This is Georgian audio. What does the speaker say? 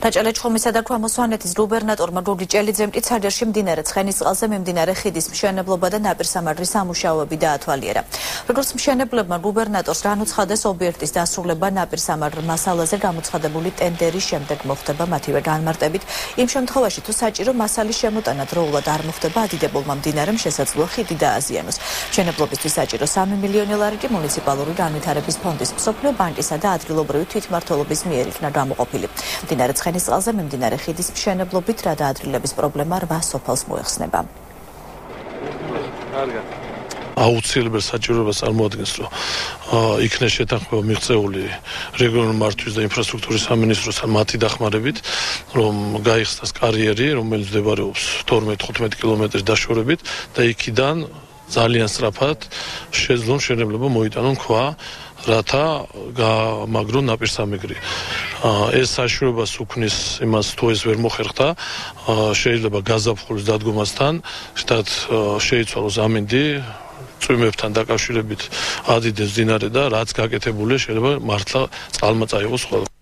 რაჭა-ლეჩხუმისა და ქვემო-სვანეთის გუბერნატორმა გოგი ჭელიძემ მტიცარჯერში მდინარე ცხენისწყალზე მიმდინარე ხიდის მშენებლობა და ნაპირსამარხის სამუშაოები დაათვალიერა. როგორც მშენებლებმა გუბერნატორს განუცხადეს, ობიექტის დასრულება ნაპირსამარხ მასალაზე გამოცხადებული ტენდერის შემდეგ მოხდება მათივე განმარტებით. იმ შემთხვევაში, თუ საჭირო მასალის შემოტანა დროულად არ მოხდება, ადიდებულმა მდინარემ შესაძლოა ხიდი დააზიანოს. მშენებლობისთვის საჭირო 3 მილიონი ლარი კი მუნიციპალური განვითარების ფონდის, მსოფლიო ბანკისა და ადგილობრივი თვითმმართველობის მიერ იქნა გამოყოფილი. მდინარე ცხენისწყალზე მიმდინარე ხიდის მშენებლობით რა დაადრილების პრობლემა 8 სოფელს მოეხსნება. აუცილებლად საჭიროებას წარმოადგენს, რომ იქნეს შეთანხმება მიღწეული რეგიონული მართვის და ინფრასტრუქტურის სამინისტროსთან მათი დახმარებით, რომ გაიხსნას კარიერი, რომელიც მდებარეობს 12-15 კილომეტრის დაშორებით და იქიდან ძალიან სწრაფად შეძლონ მშენებლობა მოიტანონ ქვა, რათა გამაგრონ ნაპირსამეგრი. ეს საშუალებას უქმნის იმას, თუ ეს ვერ მოხერხდა, შეიძლება გაზაფხულის დადგომასთან შეიცვალოს ამინდი, წვიმებთან დაკავშირებით ადიდეს მდინარე და რაც გაკეთებულია შეიძლება მართლა წყალმა წაიღოს ყველა.